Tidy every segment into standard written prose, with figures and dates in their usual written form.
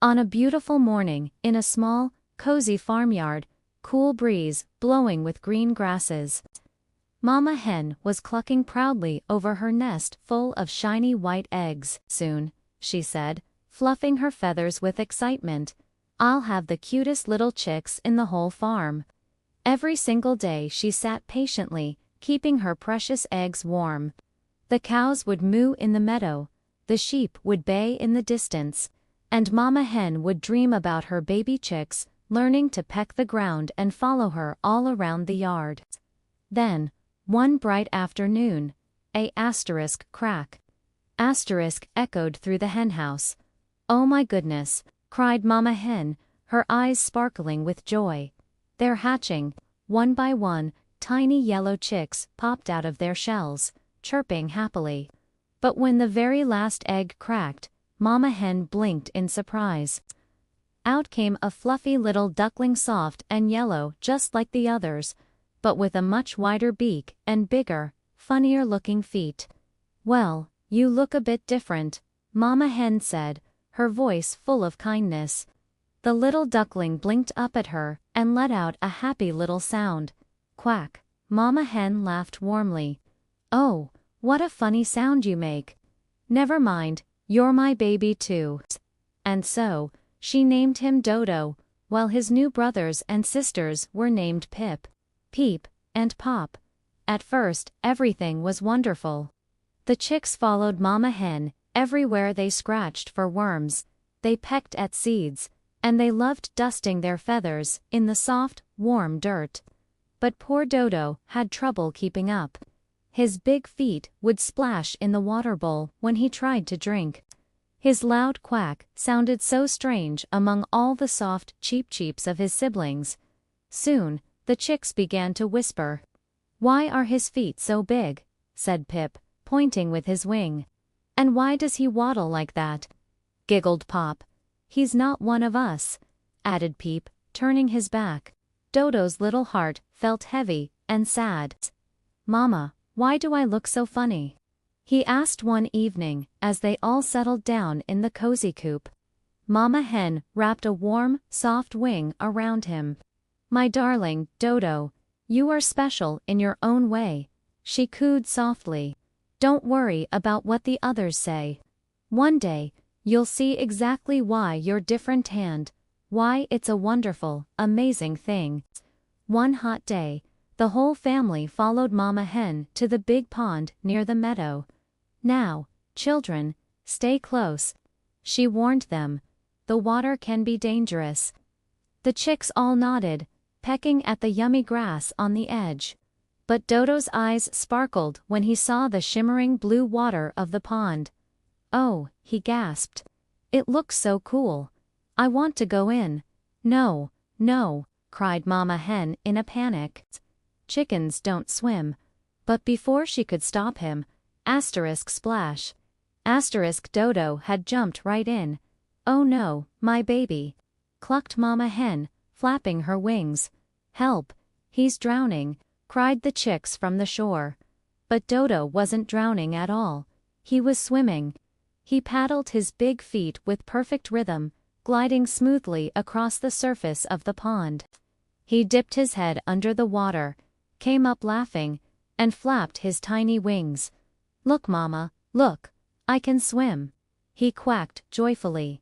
On a beautiful morning, in a small, cozy farmyard, cool breeze blowing with green grasses, Mama Hen was clucking proudly over her nest full of shiny white eggs. Soon, she said, fluffing her feathers with excitement, I'll have the cutest little chicks in the whole farm. Every single day she sat patiently, keeping her precious eggs warm. The cows would moo in the meadow, the sheep would bay in the distance, and Mama Hen would dream about her baby chicks, learning to peck the ground and follow her all around the yard. Then, one bright afternoon, a asterisk crack. Asterisk echoed through the henhouse. "Oh my goodness," cried Mama Hen, her eyes sparkling with joy. "They're hatching." One by one, tiny yellow chicks popped out of their shells, chirping happily. But when the very last egg cracked, Mama Hen blinked in surprise. Out came a fluffy little duckling, soft and yellow just like the others, but with a much wider beak and bigger, funnier-looking feet. "Well, you look a bit different," Mama Hen said, her voice full of kindness. The little duckling blinked up at her and let out a happy little sound. "Quack." Mama Hen laughed warmly. "Oh, what a funny sound you make. Never mind, you're my baby too." And so, she named him Dodo, while his new brothers and sisters were named Pip, Peep, and Pop. At first, everything was wonderful. The chicks followed Mama Hen everywhere. They scratched for worms, they pecked at seeds, and they loved dusting their feathers in the soft, warm dirt. But poor Dodo had trouble keeping up. His big feet would splash in the water bowl when he tried to drink. His loud quack sounded so strange among all the soft cheep-cheeps of his siblings. Soon, the chicks began to whisper. "Why are his feet so big?" said Pip, pointing with his wing. "And why does he waddle like that?" giggled Pop. "He's not one of us," added Peep, turning his back. Dodo's little heart felt heavy and sad. "Mama, why do I look so funny?" he asked one evening as they all settled down in the cozy coop. Mama Hen wrapped a warm, soft wing around him. "My darling Dodo, you are special in your own way," she cooed softly. "Don't worry about what the others say. One day, you'll see exactly why you're different and why it's a wonderful, amazing thing." One hot day, the whole family followed Mama Hen to the big pond near the meadow. "Now, children, stay close," she warned them. "The water can be dangerous." The chicks all nodded, pecking at the yummy grass on the edge. But Dodo's eyes sparkled when he saw the shimmering blue water of the pond. "Oh," he gasped. "It looks so cool. I want to go in." "No, no," cried Mama Hen in a panic. "Chickens don't swim." But before she could stop him, asterisk splash. Asterisk Dodo had jumped right in. "Oh no, my baby," clucked Mama Hen, flapping her wings. "Help, he's drowning," cried the chicks from the shore. But Dodo wasn't drowning at all. He was swimming. He paddled his big feet with perfect rhythm, gliding smoothly across the surface of the pond. He dipped his head under the water, came up laughing, and flapped his tiny wings. "Look, Mama, look, I can swim," he quacked joyfully.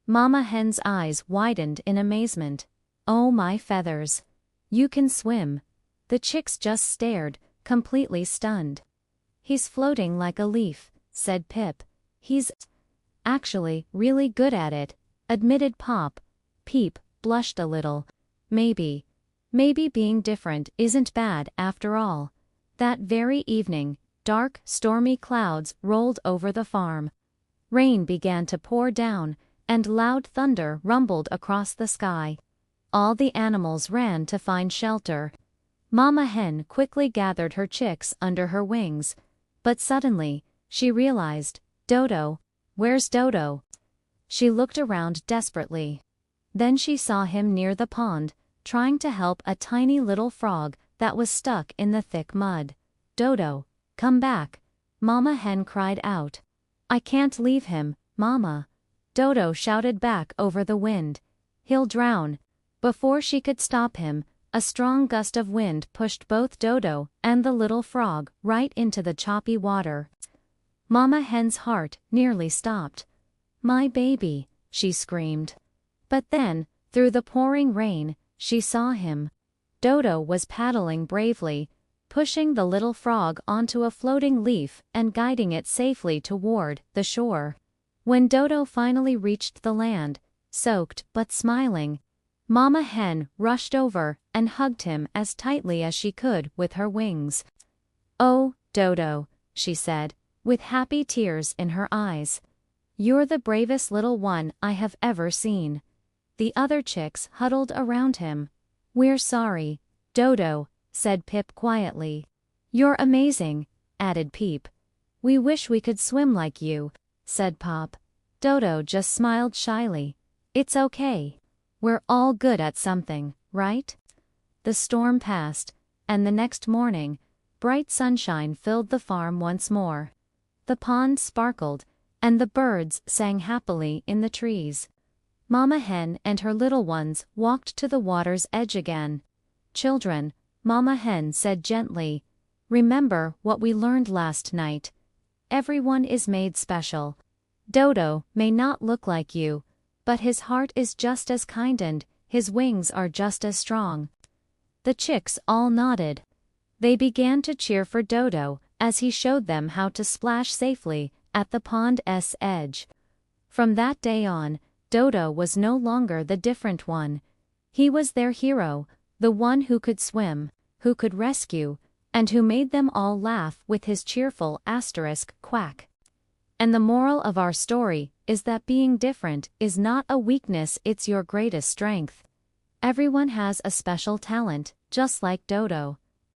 Mama Hen's eyes widened in amazement. "Oh my feathers! You can swim!" The chicks just stared, completely stunned. "He's floating like a leaf," said Pip. "He's actually really good at it," admitted Pop. Peep blushed a little. Maybe being different isn't bad after all." That very evening, dark, stormy clouds rolled over the farm. Rain began to pour down, and loud thunder rumbled across the sky. All the animals ran to find shelter. Mama Hen quickly gathered her chicks under her wings. But suddenly, she realized, "Dodo, where's Dodo?" She looked around desperately. Then she saw him near the pond, trying to help a tiny little frog that was stuck in the thick mud. "Dodo, come back," Mama Hen cried out. "I can't leave him, Mama." Dodo shouted back over the wind. "He'll drown." Before she could stop him, a strong gust of wind pushed both Dodo and the little frog right into the choppy water. Mama Hen's heart nearly stopped. "My baby," she screamed. But then, through the pouring rain, she saw him. Dodo was paddling bravely, pushing the little frog onto a floating leaf and guiding it safely toward the shore. When Dodo finally reached the land, soaked but smiling, Mama Hen rushed over and hugged him as tightly as she could with her wings. "Oh, Dodo," she said, with happy tears in her eyes. "You're the bravest little one I have ever seen." The other chicks huddled around him. "We're sorry, Dodo," said Pip quietly. "You're amazing," added Peep. "We wish we could swim like you," said Pop. Dodo just smiled shyly. "It's okay. We're all good at something, right?" The storm passed, and the next morning, bright sunshine filled the farm once more. The pond sparkled, and the birds sang happily in the trees. Mama Hen and her little ones walked to the water's edge again. "Children," Mama Hen said gently, "remember what we learned last night. Everyone is made special. Dodo may not look like you, but his heart is just as kind and his wings are just as strong." The chicks all nodded. They began to cheer for Dodo as he showed them how to splash safely at the pond's edge. From that day on, Dodo was no longer the different one. He was their hero, the one who could swim, who could rescue, and who made them all laugh with his cheerful quack. And the moral of our story is that being different is not a weakness, it's your greatest strength. Everyone has a special talent, just like Dodo.